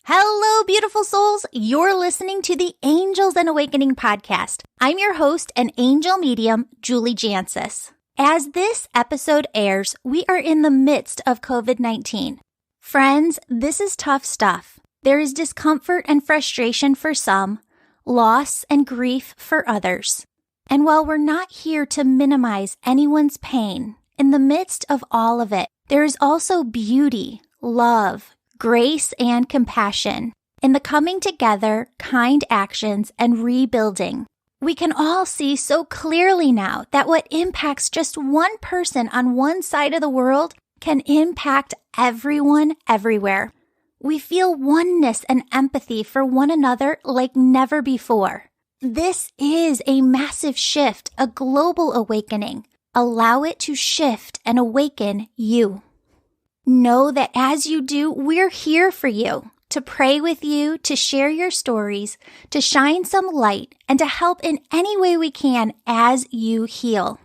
Hello, beautiful souls. You're listening to the Angels and Awakening podcast. I'm your host and angel medium, juliejancius. As this episode airs, we are in the midst of COVID-19. Friends, this is tough stuff. There is discomfort and frustration for some, loss and grief for others. And while we're not here to minimize anyone's pain, in the midst of all of it, there is also beauty, love, grace, and compassion in the coming together, kind actions, and rebuilding. We can all see so clearly now that what impacts just one person on one side of the world can impact everyone everywhere. We feel oneness and empathy for one another like never before. This is a massive shift, a global awakening. Allow it to shift and awaken you. Know that as you do, we're here for you, to pray with you, to share your stories, to shine some light, and to help in any way we can as you heal.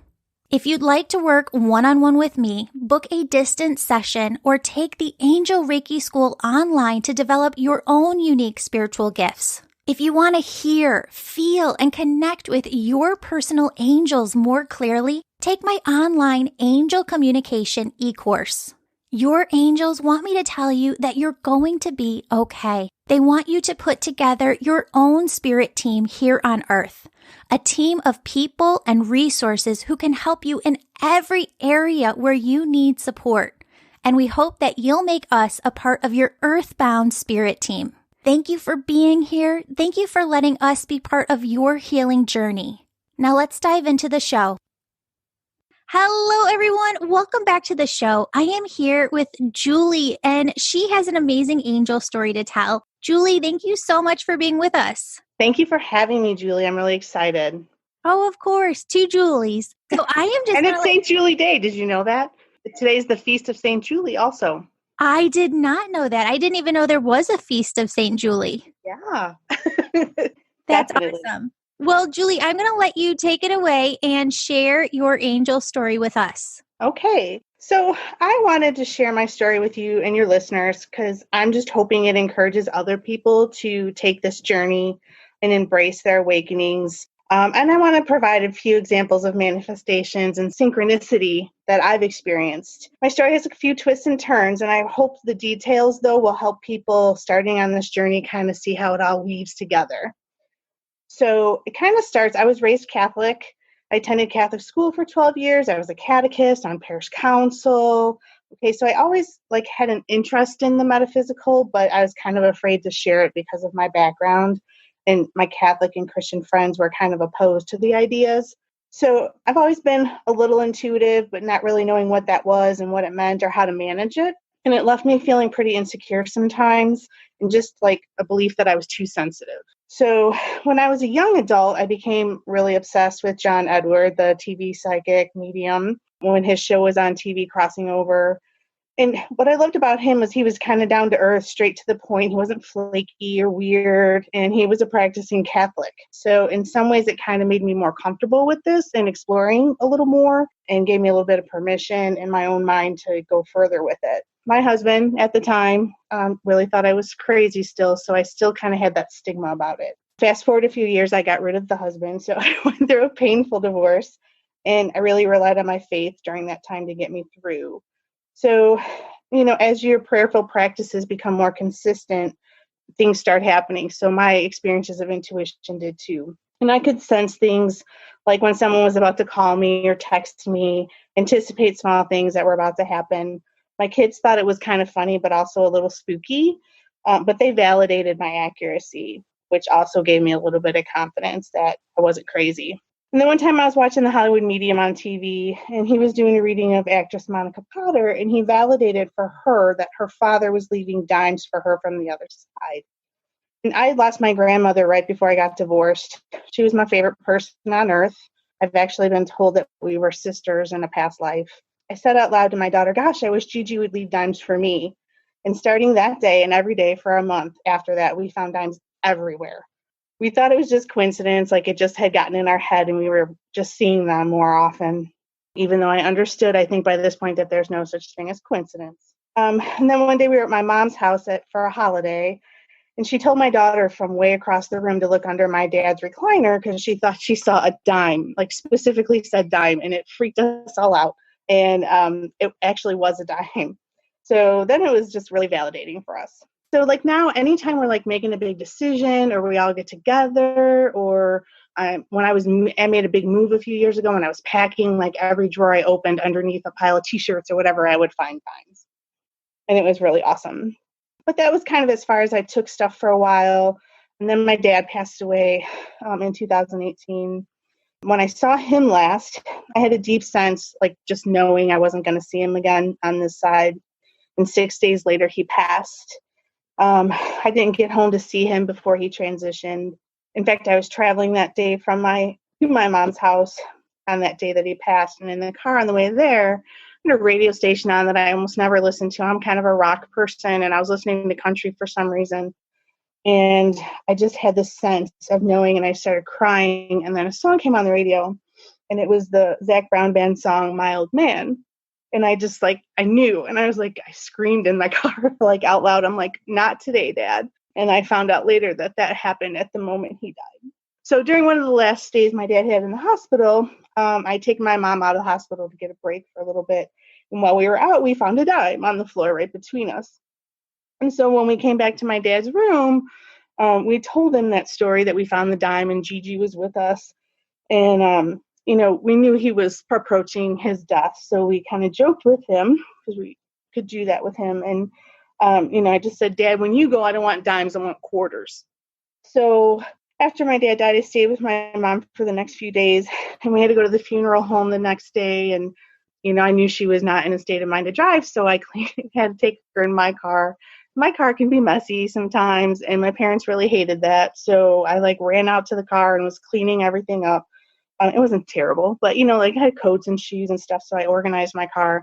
If you'd like to work one-on-one with me, book a distance session, or take the Angel Reiki School online to develop your own unique spiritual gifts. If you want to hear, feel, and connect with your personal angels more clearly, take my online Angel Communication e-course. Your angels want me to tell you that you're going to be okay. They want you to put together your own spirit team here on Earth, a team of people and resources who can help you in every area where you need support. And we hope that you'll make us a part of your earthbound spirit team. Thank you for being here. Thank you for letting us be part of your healing journey. Now let's dive into the show. Hello, everyone. Welcome back to the show. I am here with Julie, and she has an amazing angel story to tell. Julie, thank you so much for being with us. Thank you for having me, Julie. I'm really excited. Oh, of course. Two Julies. So I am just And it's St. Julie Day. Did you know that? Today's the Feast of St. Julie also. I did not know that. I didn't even know there was a Feast of St. Julie. Yeah. That's awesome. Well, Julie, I'm going to let you take it away and share your angel story with us. Okay. So I wanted to share my story with you and your listeners because I'm just hoping it encourages other people to take this journey and embrace their awakenings. And I want to provide a few examples of manifestations and synchronicity that I've experienced. My story has a few twists and turns, and I hope the details, though, will help people starting on this journey kind of see how it all weaves together. So it kind of starts, I was raised Catholic. I attended Catholic school for 12 years. I was a catechist on parish council. Okay, so I always had an interest in the metaphysical, but I was kind of afraid to share it because of my background. And my Catholic and Christian friends were kind of opposed to the ideas. So I've always been a little intuitive, but not really knowing what that was and what it meant or how to manage it. And it left me feeling pretty insecure sometimes and just like a belief that I was too sensitive. So when I was a young adult, I became really obsessed with John Edward, the TV psychic medium, when his show was on TV crossing over. And what I loved about him was he was kind of down to earth, straight to the point. He wasn't flaky or weird, and he was a practicing Catholic. So in some ways, it kind of made me more comfortable with this and exploring a little more and gave me a little bit of permission in my own mind to go further with it. My husband at the time really thought I was crazy still, so I still kind of had that stigma about it. Fast forward a few years, I got rid of the husband, so I went through a painful divorce, and I really relied on my faith during that time to get me through. So, as your prayerful practices become more consistent, things start happening. So my experiences of intuition did too. And I could sense things like when someone was about to call me or text me, anticipate small things that were about to happen. My kids thought it was kind of funny, but also a little spooky. But they validated my accuracy, which also gave me a little bit of confidence that I wasn't crazy. And then one time I was watching the Hollywood Medium on TV, and he was doing a reading of actress Monica Potter, and he validated for her that her father was leaving dimes for her from the other side. And I had lost my grandmother right before I got divorced. She was my favorite person on earth. I've actually been told that we were sisters in a past life. I said out loud to my daughter, gosh, I wish Gigi would leave dimes for me. And starting that day and every day for a month after that, we found dimes everywhere. We thought it was just coincidence, like it just had gotten in our head and we were just seeing them more often, even though I understood, I think by this point, that there's no such thing as coincidence. And then one day we were at my mom's house for a holiday, And she told my daughter from way across the room to look under my dad's recliner because she thought she saw a dime, like specifically said dime, and it freaked us all out. And it actually was a dime. So then it was just really validating for us. So like now, anytime we're like making a big decision or we all get together, or I made a big move a few years ago when I was packing, like every drawer I opened underneath a pile of t-shirts or whatever, I would find dimes. And it was really awesome. But that was kind of as far as I took stuff for a while. And then my dad passed away in 2018. When I saw him last, I had a deep sense, like just knowing I wasn't going to see him again on this side. And 6 days later, he passed. I didn't get home to see him before he transitioned. In fact, I was traveling that day to my mom's house on that day that he passed. And in the car on the way there, I had a radio station on that I almost never listened to. I'm kind of a rock person, and I was listening to country for some reason. And I just had this sense of knowing, and I started crying. And then a song came on the radio, and it was the Zac Brown Band song, My Old Man. And I just I knew, and I was I screamed in my car out loud. I'm like, not today, Dad. And I found out later that happened at the moment he died. So during one of the last days my dad had in the hospital, I'd taken my mom out of the hospital to get a break for a little bit. And while we were out, we found a dime on the floor right between us. And so when we came back to my dad's room, we told him that story that we found the dime and Gigi was with us. And, we knew he was approaching his death. So we kind of joked with him because we could do that with him. And, I just said, Dad, when you go, I don't want dimes, I want quarters. So after my dad died, I stayed with my mom for the next few days. And we had to go to the funeral home the next day. And, I knew she was not in a state of mind to drive. So I had to take her in my car. My car can be messy sometimes. And my parents really hated that. So I ran out to the car and was cleaning everything up. It wasn't terrible, but, I had coats and shoes and stuff, so I organized my car.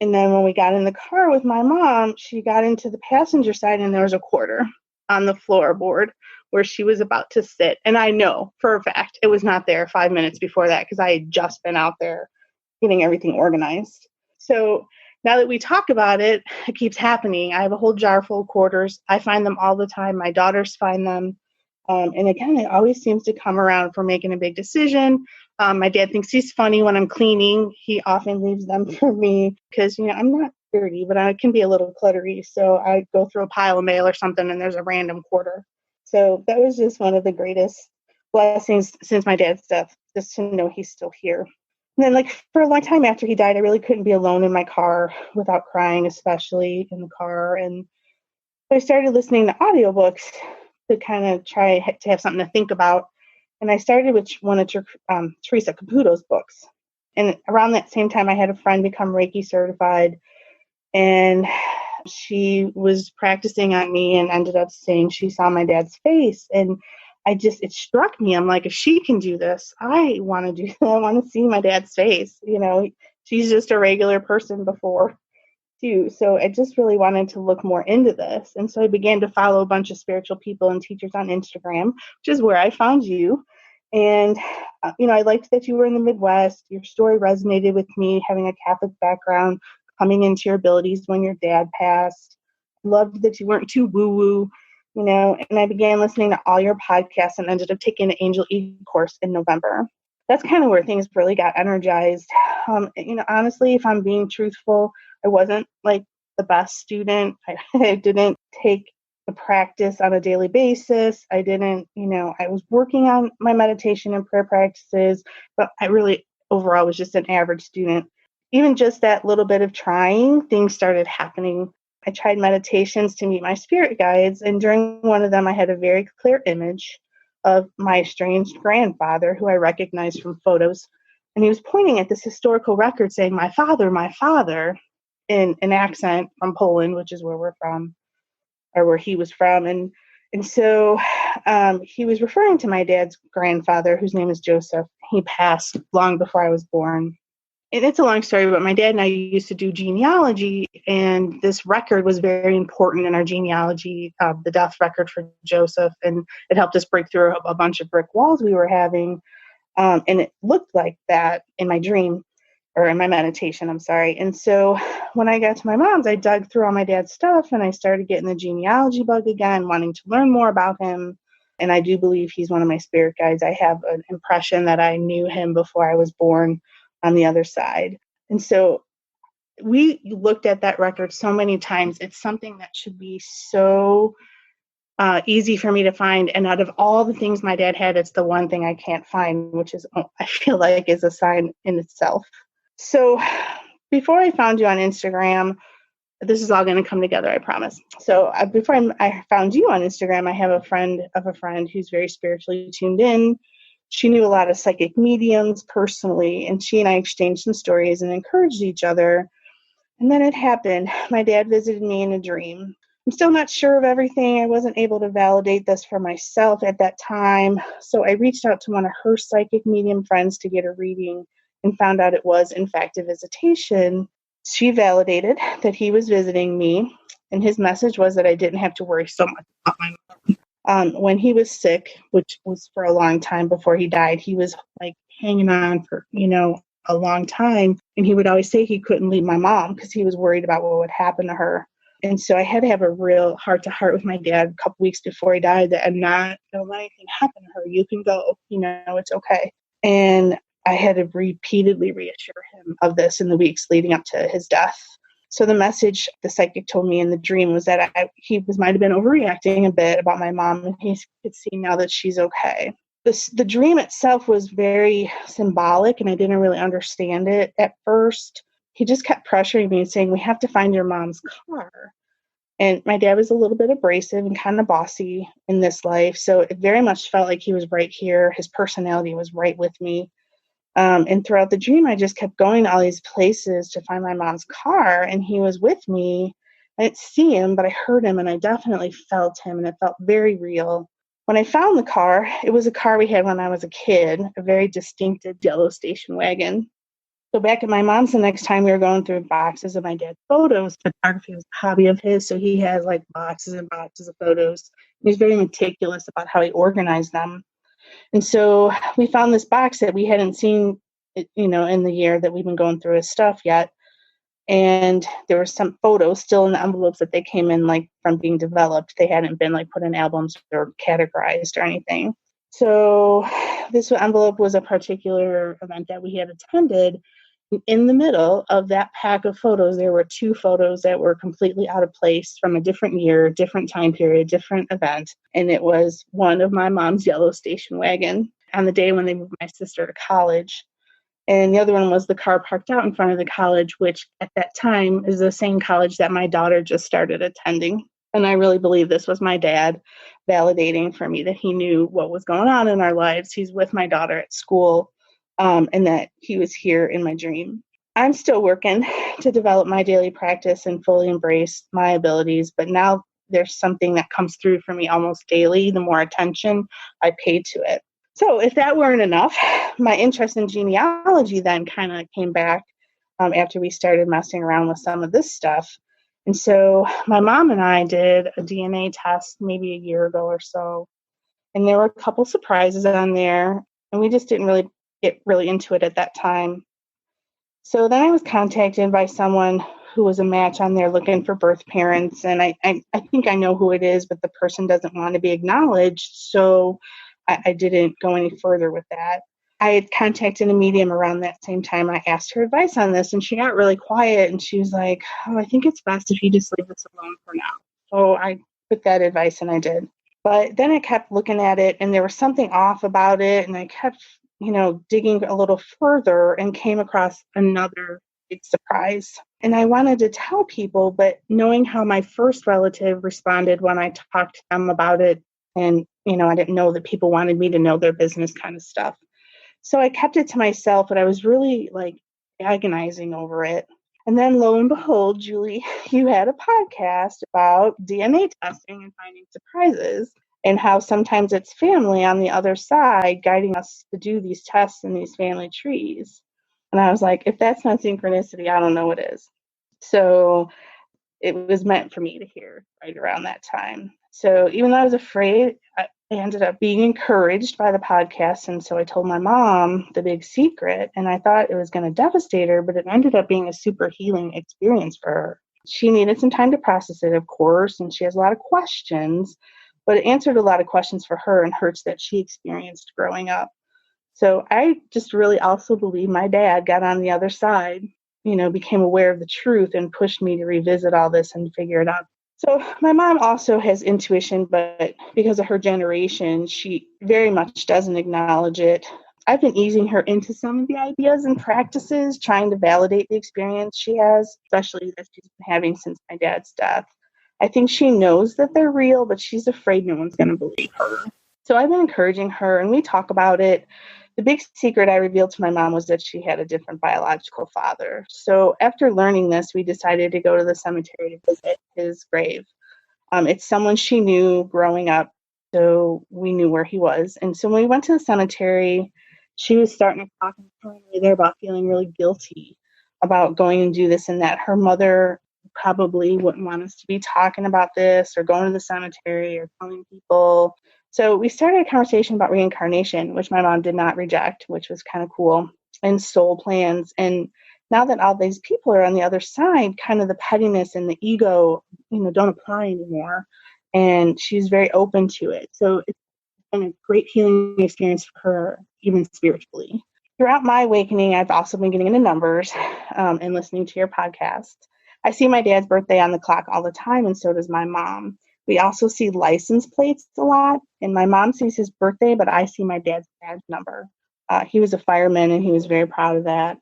And then when we got in the car with my mom, she got into the passenger side, and there was a quarter on the floorboard where she was about to sit. And I know for a fact it was not there 5 minutes before that because I had just been out there getting everything organized. So now that we talk about it, it keeps happening. I have a whole jar full of quarters. I find them all the time. My daughters find them. And again, it always seems to come around for making a big decision. My dad thinks he's funny when I'm cleaning. He often leaves them for me because, I'm not dirty, but I can be a little cluttery. So I go through a pile of mail or something and there's a random quarter. So that was just one of the greatest blessings since my dad's death, just to know he's still here. And then for a long time after he died, I really couldn't be alone in my car without crying, especially in the car. And I started listening to audiobooks to kind of try to have something to think about. And I started with one of Teresa Caputo's books. And around that same time, I had a friend become Reiki certified. And she was practicing on me and ended up saying she saw my dad's face. And it struck me. I'm like, if she can do this, I want to do that. I want to see my dad's face. She's just a regular person before. Too. So I just really wanted to look more into this. And so I began to follow a bunch of spiritual people and teachers on Instagram, which is where I found you. And, I liked that you were in the Midwest. Your story resonated with me, having a Catholic background, coming into your abilities when your dad passed. Loved that you weren't too woo-woo, and I began listening to all your podcasts and ended up taking the Angel e-course in November. That's kind of where things really got energized. Honestly, if I'm being truthful, I wasn't the best student. I didn't take the practice on a daily basis. I didn't, I was working on my meditation and prayer practices, but I really overall was just an average student. Even just that little bit of trying, things started happening. I tried meditations to meet my spirit guides, and during one of them, I had a very clear image of my estranged grandfather, who I recognized from photos. And he was pointing at this historical record saying, my father, in an accent from Poland, which is where we're from, or where he was from. And so he was referring to my dad's grandfather, whose name is Joseph. He passed long before I was born. And it's a long story, but my dad and I used to do genealogy, and this record was very important in our genealogy, the death record for Joseph, and it helped us break through a bunch of brick walls we were having, and it looked like that in my dream. or in my meditation, I'm sorry. And so when I got to my mom's, I dug through all my dad's stuff and I started getting the genealogy bug again, wanting to learn more about him. And I do believe he's one of my spirit guides. I have an impression that I knew him before I was born on the other side. And so we looked at that record so many times. It's something that should be so easy for me to find. And out of all the things my dad had, it's the one thing I can't find, which is, I feel like, is a sign in itself. So before I found you on Instagram, this is all going to come together, I promise. So before I found you on Instagram, I have a friend of a friend who's very spiritually tuned in. She knew a lot of psychic mediums personally, and she and I exchanged some stories and encouraged each other. And then it happened. My dad visited me in a dream. I'm still not sure of everything. I wasn't able to validate this for myself at that time. So I reached out to one of her psychic medium friends to get a reading and found out it was, in fact, a visitation. She validated that he was visiting me. And his message was that I didn't have to worry so much about my mom. When he was sick, which was for a long time before he died, he was like hanging on for, a long time. And he would always say he couldn't leave my mom because he was worried about what would happen to her. And so I had to have a real heart-to-heart with my dad a couple weeks before he died that I'm not going to let anything happen to her. You can go, it's okay. And I had to repeatedly reassure him of this in the weeks leading up to his death. So the message the psychic told me in the dream was that he might have been overreacting a bit about my mom, and he could see now that she's okay. The dream itself was very symbolic, and I didn't really understand it at first. He just kept pressuring me and saying, we have to find your mom's car. And my dad was a little bit abrasive and kind of bossy in this life. So it very much felt like he was right here. His personality was right with me. And throughout the dream, I just kept going to all these places to find my mom's car. And he was with me. I didn't see him, but I heard him and I definitely felt him. And it felt very real. When I found the car, it was a car we had when I was a kid, a very distinctive yellow station wagon. So back at my mom's the next time, we were going through boxes of my dad's photos. Photography was a hobby of his, so he has like boxes and boxes of photos. He's very meticulous about how he organized them. And so we found this box that we hadn't seen, in the year that we've been going through his stuff yet. And there were some photos still in the envelopes that they came in like from being developed. They hadn't been like put in albums or categorized or anything. So this envelope was a particular event that we had attended. In the middle of that pack of photos, there were 2 photos that were completely out of place from a different year, different time period, different event. And it was one of my mom's yellow station wagon on the day when they moved my sister to college. And the other one was the car parked out in front of the college, which at that time is the same college that my daughter just started attending. And I really believe this was my dad validating for me that he knew what was going on in our lives. He's with my daughter at school. And that he was here in my dream. I'm still working to develop my daily practice and fully embrace my abilities, but now there's something that comes through for me almost daily, the more attention I pay to it. So if that weren't enough, my interest in genealogy then kind of came back after we started messing around with some of this stuff. And so my mom and I did a DNA test maybe a year ago or so, and there were a couple surprises on there, and we just didn't really get really into it at that time. So then I was contacted by someone who was a match on there looking for birth parents. And I think I know who it is, but the person doesn't want to be acknowledged. So I didn't go any further with that. I had contacted a medium around that same time. I asked her advice on this and she got really quiet and she was like, I think it's best if you just leave this alone for now. So I took that advice and I did. But then I kept looking at it and there was something off about it. And I kept digging a little further and came across another big surprise. And I wanted to tell people, but knowing how my first relative responded when I talked to them about it, and, I didn't know that people wanted me to know their business kind of stuff. So I kept it to myself, but I was really like agonizing over it. And then lo and behold, Julie, you had a podcast about DNA testing and finding surprises, and how sometimes it's family on the other side guiding us to do these tests in these family trees. And I was like, if that's not synchronicity, I don't know what is. So it was meant for me to hear right around that time. So even though I was afraid, I ended up being encouraged by the podcast. And so I told my mom the big secret, and I thought it was going to devastate her, but it ended up being a super healing experience for her. She needed some time to process it, of course, and she has a lot of questions, but it answered a lot of questions for her and hurts that she experienced growing up. So I just really also believe my dad got on the other side, became aware of the truth and pushed me to revisit all this and figure it out. So my mom also has intuition, but because of her generation, she very much doesn't acknowledge it. I've been easing her into some of the ideas and practices, trying to validate the experience she has, especially that she's been having since my dad's death. I think she knows that they're real, but she's afraid no one's going to believe her. So I've been encouraging her, and we talk about it. The big secret I revealed to my mom was that she had a different biological father. So after learning this, we decided to go to the cemetery to visit his grave. It's someone she knew growing up, so we knew where he was. And so when we went to the cemetery, she was starting to talk internally there about feeling really guilty about going and do this and that. Her mother probably wouldn't want us to be talking about this or going to the cemetery or telling people. So we started a conversation about reincarnation, which my mom did not reject, which was kind of cool, and soul plans. And now that all these people are on the other side, kind of the pettiness and the ego, don't apply anymore. And she's very open to it. So it's been a great healing experience for her, even spiritually. Throughout my awakening, I've also been getting into numbers and listening to your podcast. I see my dad's birthday on the clock all the time, and so does my mom. We also see license plates a lot, and my mom sees his birthday, but I see my dad's badge number. He was a fireman, and he was very proud of that.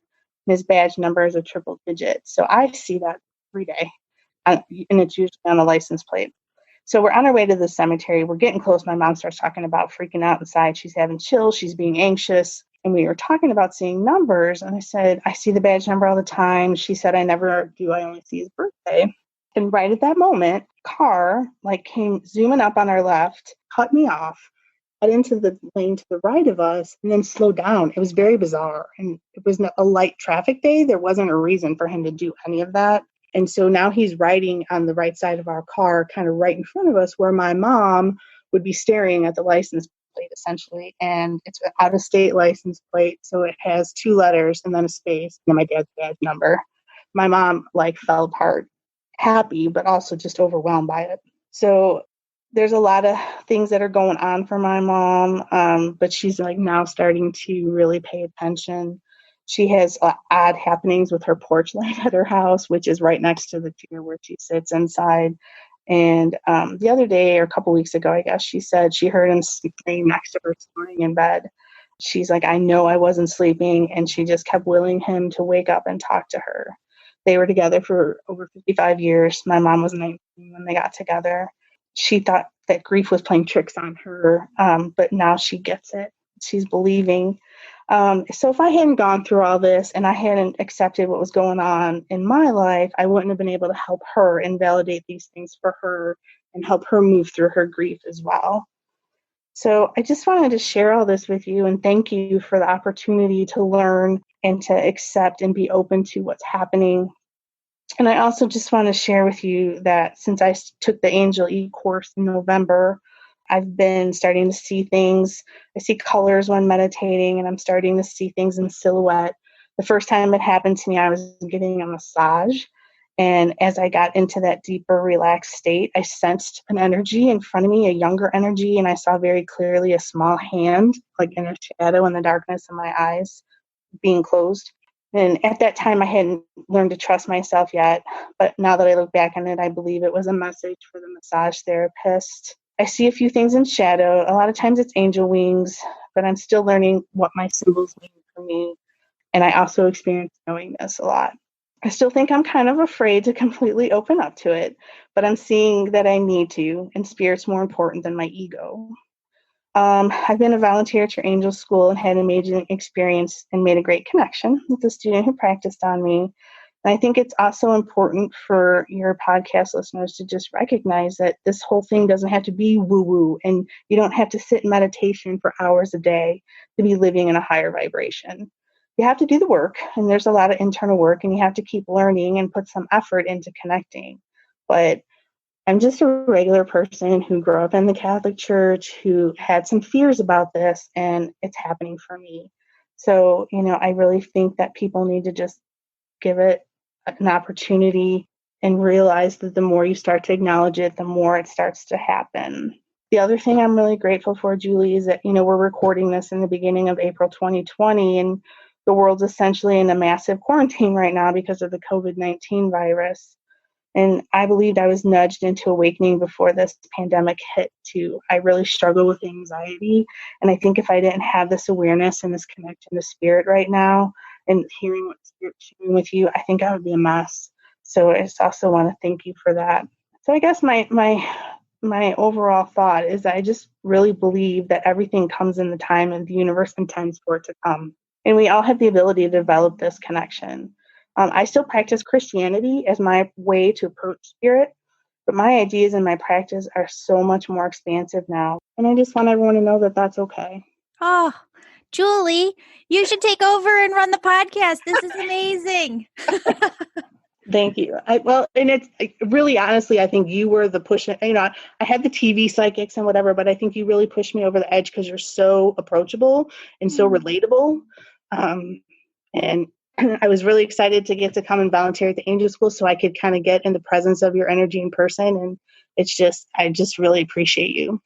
His badge number is a triple digit, so I see that every day, and it's usually on a license plate. So we're on our way to the cemetery. We're getting close. My mom starts talking about freaking out inside. She's having chills. She's being anxious. And we were talking about seeing numbers. And I said, I see the badge number all the time. She said, I never do. I only see his birthday. And right at that moment, car came zooming up on our left, cut me off, got into the lane to the right of us, and then slowed down. It was very bizarre. And it was a light traffic day. There wasn't a reason for him to do any of that. And so now he's riding on the right side of our car, kind of right in front of us, where my mom would be staring at the license plate, essentially. And it's an out-of-state license plate, so it has 2 letters and then a space, and then my dad's badge number. My mom, fell apart, happy, but also just overwhelmed by it. So there's a lot of things that are going on for my mom, but she's, now starting to really pay attention. She has odd happenings with her porch light at her house, which is right next to the chair where she sits inside. And the other day, or a couple weeks ago, I guess, she said she heard him scream next to her snoring in bed. She's like, I know I wasn't sleeping. And she just kept willing him to wake up and talk to her. They were together for over 55 years. My mom was 19 when they got together. She thought that grief was playing tricks on her, but now she gets it. She's believing. So if I hadn't gone through all this and I hadn't accepted what was going on in my life, I wouldn't have been able to help her and validate these things for her and help her move through her grief as well. So I just wanted to share all this with you and thank you for the opportunity to learn and to accept and be open to what's happening. And I also just want to share with you that since I took the Angel E course in November, I've been starting to see things. I see colors when meditating, and I'm starting to see things in silhouette. The first time it happened to me, I was getting a massage. And as I got into that deeper, relaxed state, I sensed an energy in front of me, a younger energy, and I saw very clearly a small hand, in a shadow in the darkness of my eyes being closed. And at that time, I hadn't learned to trust myself yet. But now that I look back on it, I believe it was a message for the massage therapist. I see a few things in shadow. A lot of times it's angel wings, but I'm still learning what my symbols mean for me. And I also experience knowing this a lot. I still think I'm kind of afraid to completely open up to it, but I'm seeing that I need to, and spirit's more important than my ego. I've been a volunteer at your angel school and had an amazing experience and made a great connection with the student who practiced on me. And I think it's also important for your podcast listeners to just recognize that this whole thing doesn't have to be woo-woo, and you don't have to sit in meditation for hours a day to be living in a higher vibration. You have to do the work, and there's a lot of internal work, and you have to keep learning and put some effort into connecting. But I'm just a regular person who grew up in the Catholic Church, who had some fears about this, and it's happening for me. So, I really think that people need to just give it an opportunity and realize that the more you start to acknowledge it, the more it starts to happen. The other thing I'm really grateful for, Julie, is that, we're recording this in the beginning of April 2020, and the world's essentially in a massive quarantine right now because of the COVID-19 virus. And I believed I was nudged into awakening before this pandemic hit too. I really struggle with anxiety. And I think if I didn't have this awareness and this connection to spirit right now and hearing what spirit's sharing with you, I think I would be a mess. So I just also want to thank you for that. So I guess my overall thought is that I just really believe that everything comes in the time and the universe intends for it to come. And we all have the ability to develop this connection. I still practice Christianity as my way to approach spirit, but my ideas and my practice are so much more expansive now. And I just want everyone to know that that's okay. Oh, Julie, you should take over and run the podcast. This is amazing. Thank you. And it's really, honestly, I think you were the push. I had the TV psychics and whatever, but I think you really pushed me over the edge because you're so approachable and so relatable. And I was really excited to get to come and volunteer at the Angel School so I could kind of get in the presence of your energy in person. And I just really appreciate you.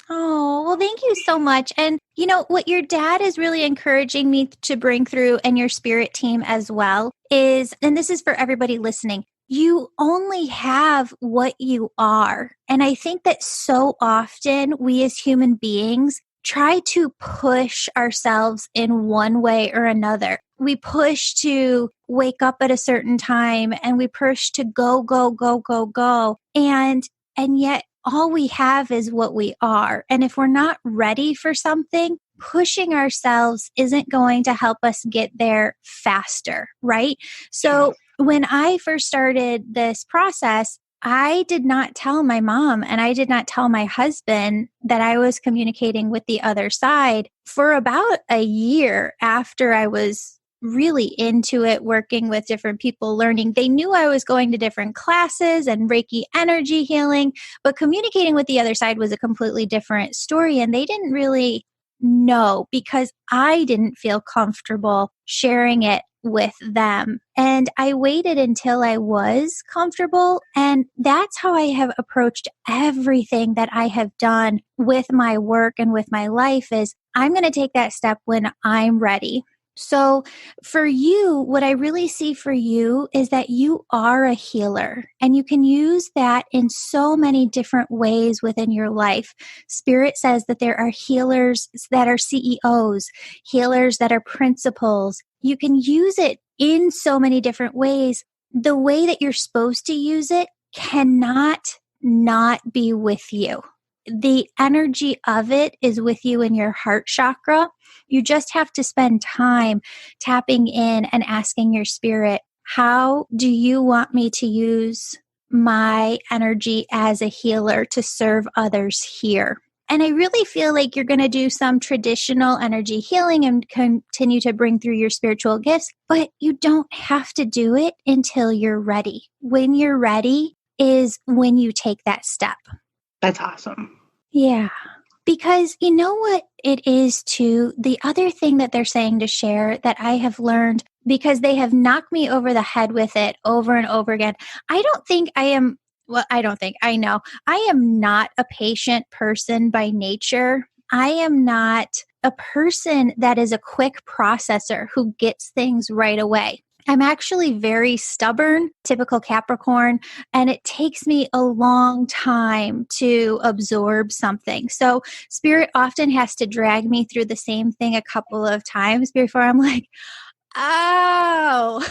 Oh, well, thank you so much. And what your dad is really encouraging me to bring through, and your spirit team as well, is, and this is for everybody listening, you only have what you are. And I think that so often we as human beings try to push ourselves in one way or another. We push to wake up at a certain time, and we push to go, go, go, go, go. And yet all we have is what we are. And if we're not ready for something, pushing ourselves isn't going to help us get there faster, right? So when I first started this process, I did not tell my mom and I did not tell my husband that I was communicating with the other side for about a year after I was really into it, working with different people, learning. They knew I was going to different classes and Reiki energy healing, but communicating with the other side was a completely different story. And they didn't really know because I didn't feel comfortable sharing it with them. And I waited until I was comfortable. And that's how I have approached everything that I have done with my work and with my life is I'm going to take that step when I'm ready. So for you, what I really see for you is that you are a healer, and you can use that in so many different ways within your life. Spirit says that there are healers that are CEOs, healers that are principals. You can use it in so many different ways. The way that you're supposed to use it cannot not be with you. The energy of it is with you in your heart chakra. You just have to spend time tapping in and asking your spirit, how do you want me to use my energy as a healer to serve others here? And I really feel like you're going to do some traditional energy healing and continue to bring through your spiritual gifts, but you don't have to do it until you're ready. When you're ready is when you take that step. That's awesome. Yeah. Because you know what it is too? The other thing that they're saying to share that I have learned, because they have knocked me over the head with it over and over again. I know I am not a patient person by nature. I am not a person that is a quick processor who gets things right away. I'm actually very stubborn, typical Capricorn, and it takes me a long time to absorb something. So Spirit often has to drag me through the same thing a couple of times before I'm like, oh,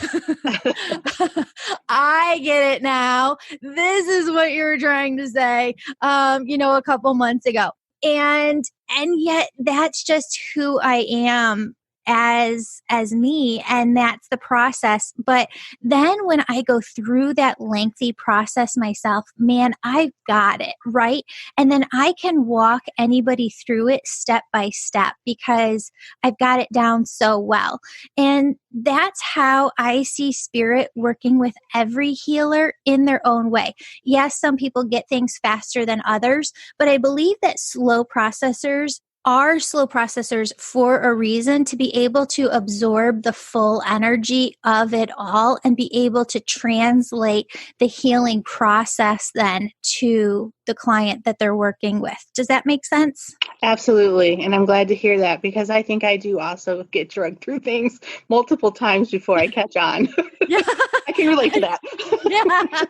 I get it now. This is what you were trying to say, a couple months ago. And yet that's just who I am as me, and that's the process. But then when I go through that lengthy process myself, man, I've got it, right? And then I can walk anybody through it step by step because I've got it down so well. And that's how I see spirit working with every healer in their own way. Yes, some people get things faster than others, but I believe that slow processors are slow processors for a reason, to be able to absorb the full energy of it all and be able to translate the healing process then to the client that they're working with. Does that make sense? Absolutely. And I'm glad to hear that, because I think I do also get drugged through things multiple times before I catch on. Yeah. I can relate to that. Yeah.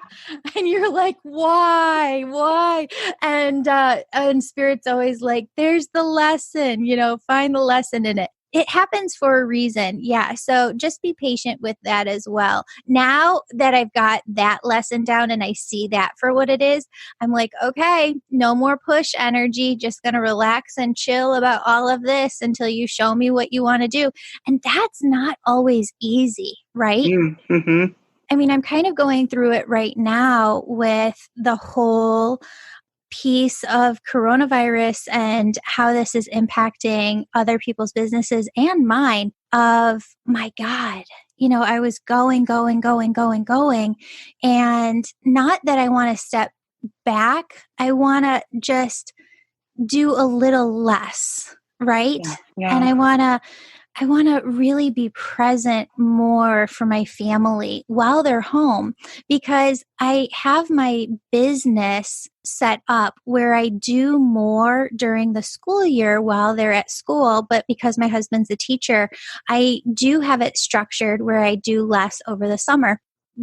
And you're like, why? And Spirit's always like, there's the lesson, find the lesson in it. It happens for a reason. Yeah. So just be patient with that as well. Now that I've got that lesson down and I see that for what it is, I'm like, okay, no more push energy, just going to relax and chill about all of this until you show me what you want to do. And that's not always easy, right? Mm-hmm. I mean, I'm kind of going through it right now with the whole piece of coronavirus and how this is impacting other people's businesses and mine. Of my God, I was going. And not that I want to step back. I want to just do a little less, right? Yeah. And I want to really be present more for my family while they're home, because I have my business set up where I do more during the school year while they're at school. But because my husband's a teacher, I do have it structured where I do less over the summer.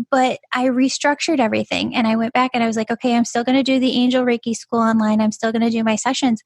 But I restructured everything and I went back and I was like, okay, I'm still going to do the Angel Reiki school online. I'm still going to do my sessions,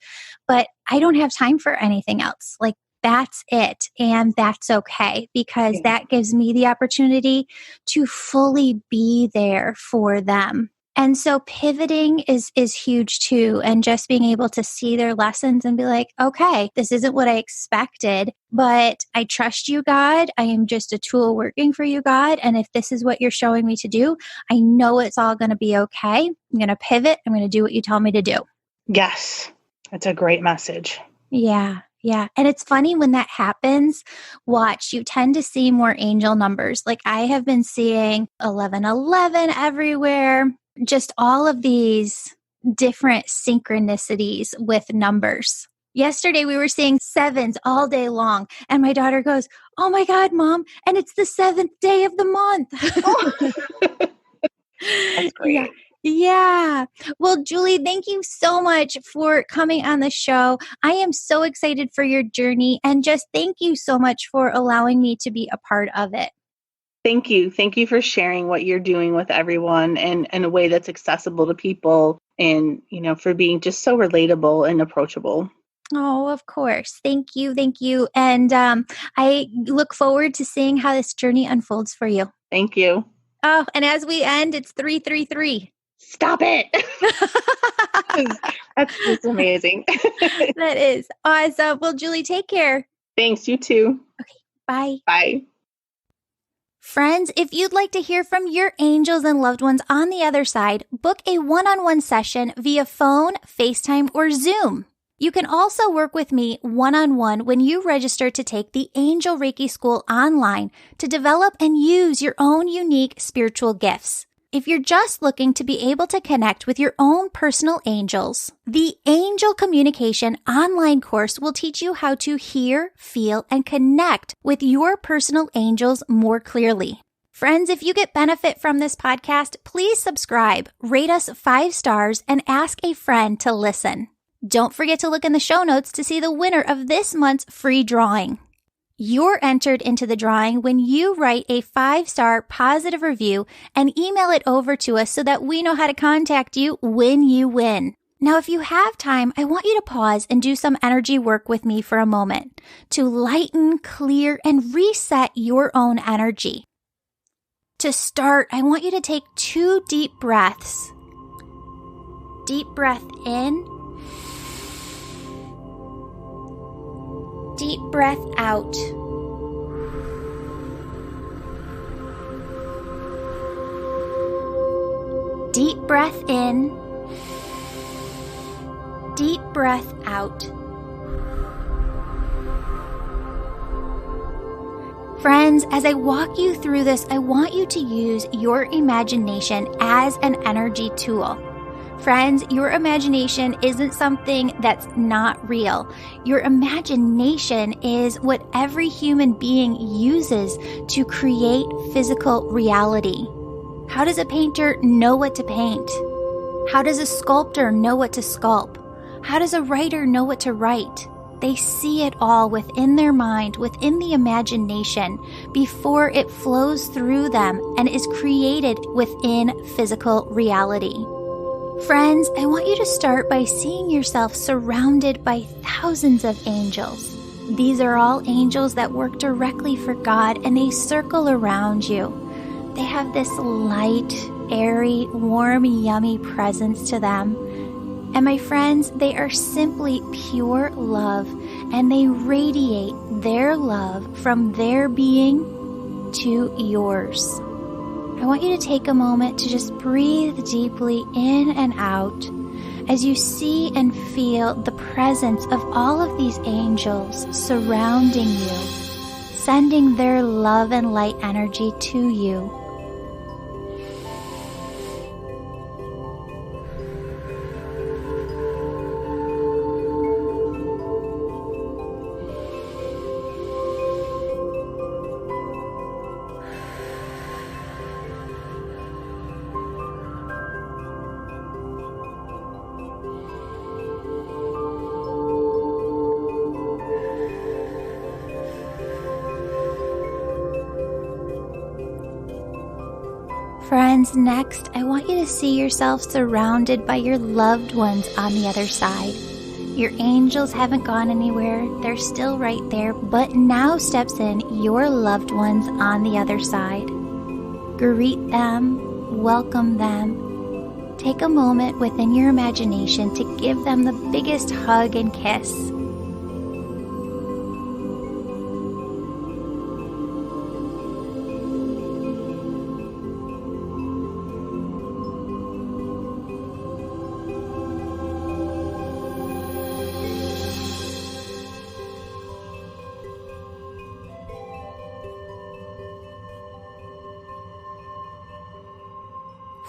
but I don't have time for anything else. Like, that's it. And that's okay, because that gives me the opportunity to fully be there for them. And so pivoting is huge too. And just being able to see their lessons and be like, okay, this isn't what I expected, but I trust you, God. I am just a tool working for you, God. And if this is what you're showing me to do, I know it's all going to be okay. I'm going to pivot. I'm going to do what you tell me to do. Yes. That's a great message. Yeah. Yeah. And it's funny when that happens, watch, you tend to see more angel numbers. Like I have been seeing 1111 everywhere, just all of these different synchronicities with numbers. Yesterday, we were seeing sevens all day long. And my daughter goes, oh my God, Mom. And it's the 7th day of the month. Oh. That's great. Yeah. Yeah. Well, Julie, thank you so much for coming on the show. I am so excited for your journey, and just thank you so much for allowing me to be a part of it. Thank you. Thank you for sharing what you're doing with everyone and in a way that's accessible to people, and, for being just so relatable and approachable. Oh, of course. Thank you. Thank you. And I look forward to seeing how this journey unfolds for you. Thank you. Oh, and as we end, it's 333. Stop it. That's just amazing. That is awesome. Well, Julie, take care. Thanks. You too. Okay. Bye. Bye. Friends, if you'd like to hear from your angels and loved ones on the other side, book a one-on-one session via phone, FaceTime, or Zoom. You can also work with me one-on-one when you register to take the Angel Reiki School online to develop and use your own unique spiritual gifts. If you're just looking to be able to connect with your own personal angels, the Angel Communication online course will teach you how to hear, feel, and connect with your personal angels more clearly. Friends, if you get benefit from this podcast, please subscribe, rate us 5 stars, and ask a friend to listen. Don't forget to look in the show notes to see the winner of this month's free drawing. You're entered into the drawing when you write a 5-star positive review and email it over to us so that we know how to contact you when you win. Now, if you have time, I want you to pause and do some energy work with me for a moment to lighten, clear, and reset your own energy. To start, I want you to take 2 deep breaths. Deep breath in. Deep breath out. breath in, deep breath out. Friends, as I walk you through this, I want you to use your imagination as an energy tool. Friends, your imagination isn't something that's not real. Your imagination is what every human being uses to create physical reality. How does a painter know what to paint? How does a sculptor know what to sculpt? How does a writer know what to write? They see it all within their mind, within the imagination, before it flows through them and is created within physical reality. Friends, I want you to start by seeing yourself surrounded by thousands of angels. These are all angels that work directly for God, and they circle around you. They have this light, airy, warm, yummy presence to them. And my friends, they are simply pure love, and they radiate their love from their being to yours. I want you to take a moment to just breathe deeply in and out as you see and feel the presence of all of these angels surrounding you, sending their love and light energy to you. Friends, next, I want you to see yourself surrounded by your loved ones on the other side. Your angels haven't gone anywhere, they're still right there, but now steps in your loved ones on the other side. Greet them, welcome them. Take a moment within your imagination to give them the biggest hug and kiss.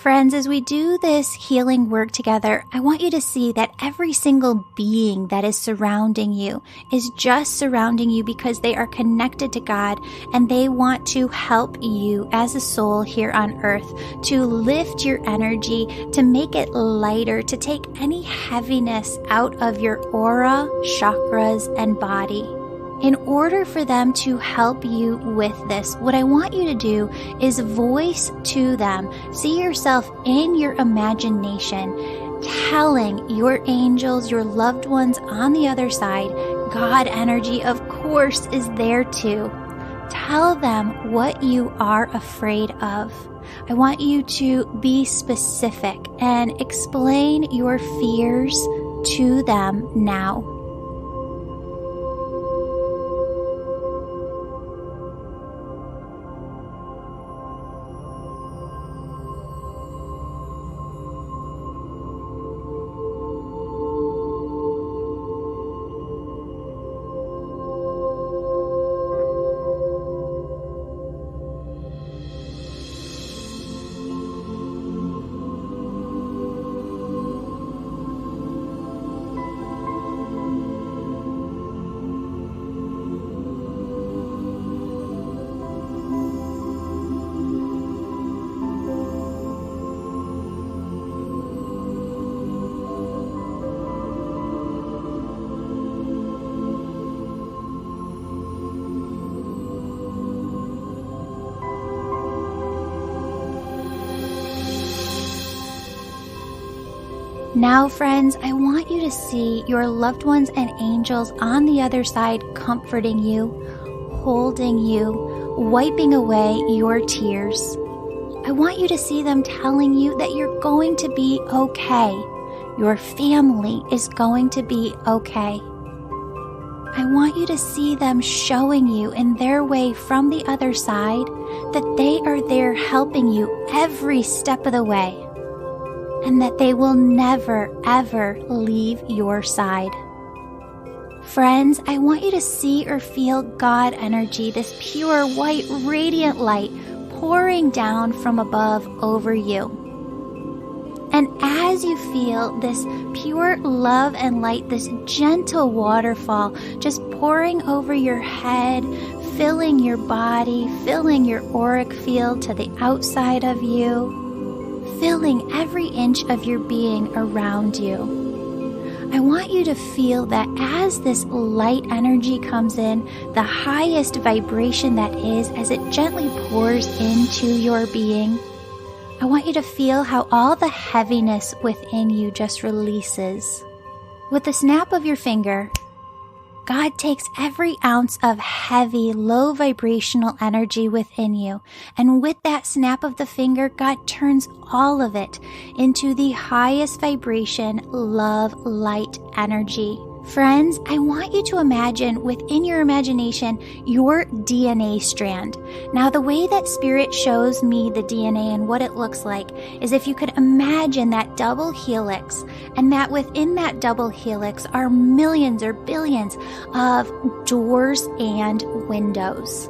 Friends, as we do this healing work together, I want you to see that every single being that is surrounding you is just surrounding you because they are connected to God and they want to help you as a soul here on earth to lift your energy, to make it lighter, to take any heaviness out of your aura, chakras, and body. In order for them to help you with this, what I want you to do is voice to them, see yourself in your imagination, telling your angels, your loved ones on the other side, God energy, of course, is there too. Tell them what you are afraid of. I want you to be specific and explain your fears to them now. Now, friends, I want you to see your loved ones and angels on the other side comforting you, holding you, wiping away your tears. I want you to see them telling you that you're going to be okay. Your family is going to be okay. I want you to see them showing you in their way from the other side that they are there helping you every step of the way. and that they will never, ever leave your side. Friends, I want you to see or feel God energy, this pure, white, radiant light pouring down from above over you. And as you feel this pure love and light, this gentle waterfall just pouring over your head, filling your body, filling your auric field to the outside of you, filling every inch of your being around you, I want you to feel that as this light energy comes in, the highest vibration that is, as it gently pours into your being, I want you to feel how all the heaviness within you just releases. With the snap of your finger, God takes every ounce of heavy, low vibrational energy within you, and with that snap of the finger, God turns all of it into the highest vibration, love, light energy. Friends, I want you to imagine within your imagination your DNA strand. Now, the way that Spirit shows me the DNA and what it looks like is if you could imagine that double helix, and that within that double helix are millions or billions of doors and windows.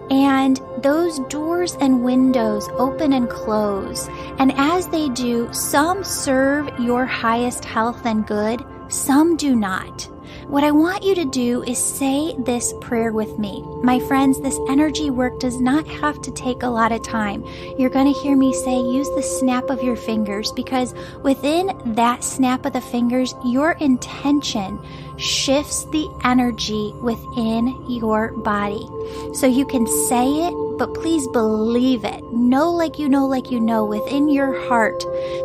And those doors and windows open and close. And as they do, some serve your highest health and good, some do not. What I want you to do is say this prayer with me. My friends, this energy work does not have to take a lot of time. You're going to hear me say, use the snap of your fingers, because within that snap of the fingers, your intention shifts the energy within your body. So you can say it, but please believe it. Know like you know within your heart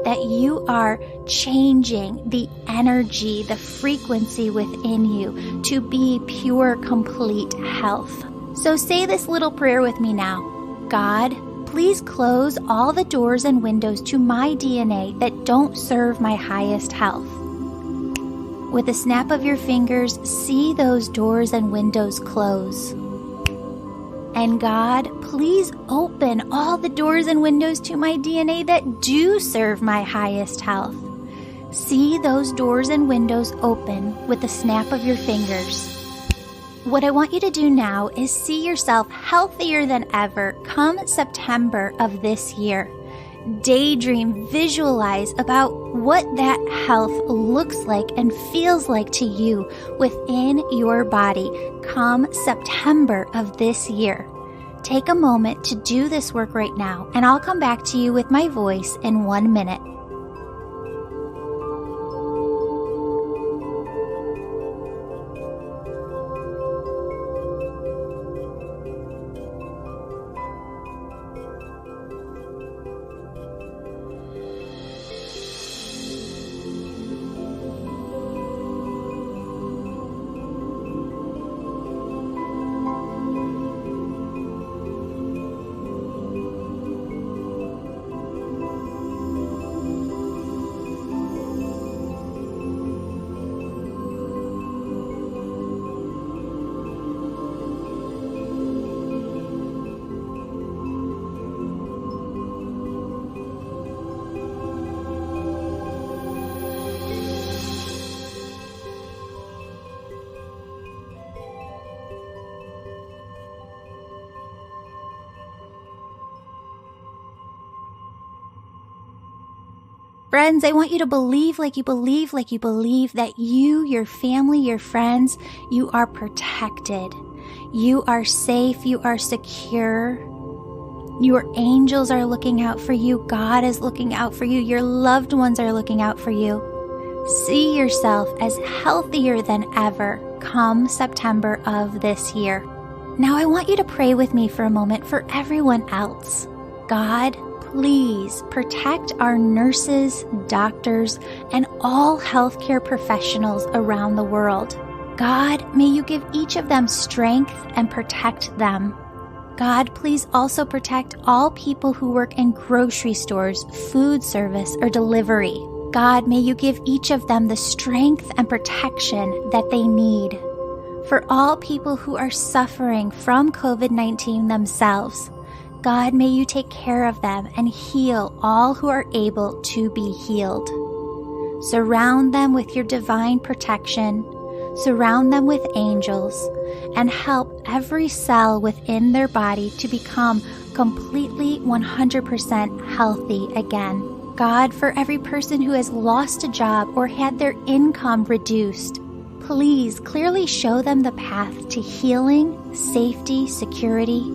that you are changing the energy, the frequency within you to be pure, complete health. So say this little prayer with me now. God, please close all the doors and windows to my DNA that don't serve my highest health. With a snap of your fingers, see those doors and windows close. And God, please open all the doors and windows to my DNA that do serve my highest health. See those doors and windows open with the snap of your fingers. What I want you to do now is see yourself healthier than ever come September of this year. Daydream, visualize about what that health looks like and feels like to you within your body come September of this year. Take a moment to do this work right now, and I'll come back to you with my voice in 1 minute. Friends, I want you to believe like you believe that you, your family, your friends, you are protected. You are safe. You are secure. Your angels are looking out for you. God is looking out for you. Your loved ones are looking out for you. See yourself as healthier than ever come September of this year. Now I want you to pray with me for a moment for everyone else. God, please protect our nurses, doctors, and all healthcare professionals around the world. God, may you give each of them strength and protect them. God, please also protect all people who work in grocery stores, food service, or delivery. God, may you give each of them the strength and protection that they need. For all people who are suffering from COVID-19 themselves, God, may you take care of them and heal all who are able to be healed. Surround them with your divine protection. Surround them with angels and help every cell within their body to become completely 100% healthy again. God, for every person who has lost a job or had their income reduced, please clearly show them the path to healing, safety, security.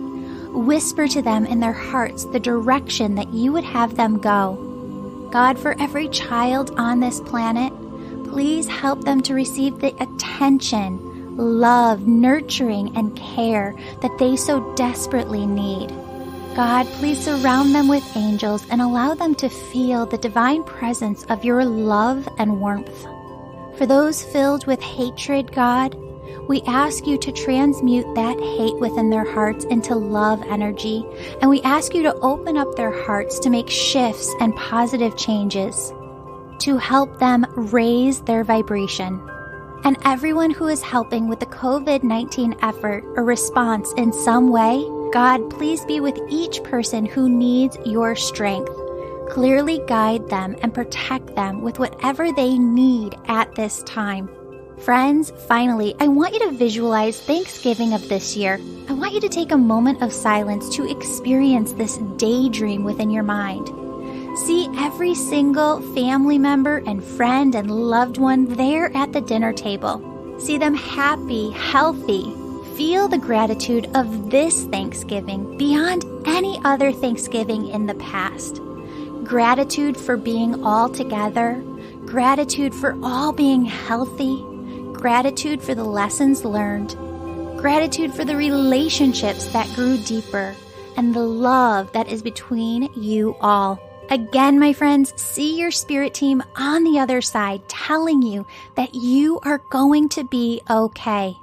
Whisper to them in their hearts the direction that you would have them go. God, for every child on this planet, please help them to receive the attention, love, nurturing, and care that they so desperately need. God, please surround them with angels and allow them to feel the divine presence of your love and warmth. For those filled with hatred, God, we ask you to transmute that hate within their hearts into love energy, and we ask you to open up their hearts to make shifts and positive changes, to help them raise their vibration. And everyone who is helping with the COVID-19 effort or response in some way, God, please be with each person who needs your strength. Clearly guide them and protect them with whatever they need at this time. Friends, finally, I want you to visualize Thanksgiving of this year. I want you to take a moment of silence to experience this daydream within your mind. See every single family member and friend and loved one there at the dinner table. See them happy, healthy. Feel the gratitude of this Thanksgiving beyond any other Thanksgiving in the past. Gratitude for being all together. Gratitude for all being healthy. Gratitude for the lessons learned. Gratitude for the relationships that grew deeper and the love that is between you all. Again, my friends, see your spirit team on the other side telling you that you are going to be okay.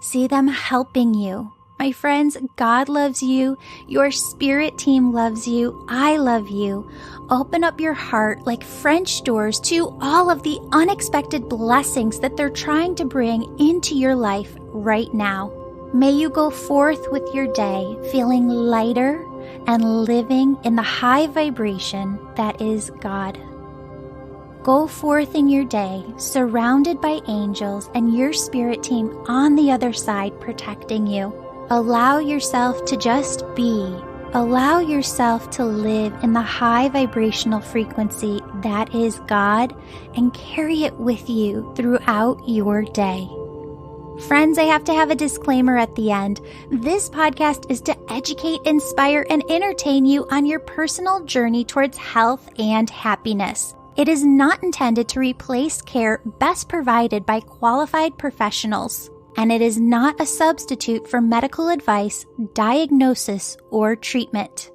See them helping you. My friends, God loves you. Your spirit team loves you. I love you. Open up your heart like French doors to all of the unexpected blessings that they're trying to bring into your life right now. May you go forth with your day feeling lighter and living in the high vibration that is God. Go forth in your day, surrounded by angels and your spirit team on the other side protecting you. Allow yourself to just be. Allow yourself to live in the high vibrational frequency that is God and carry it with you throughout your day. Friends, I have to have a disclaimer at the end. This podcast is to educate, inspire, and entertain you on your personal journey towards health and happiness. It is not intended to replace care best provided by qualified professionals, and it is not a substitute for medical advice, diagnosis, or treatment.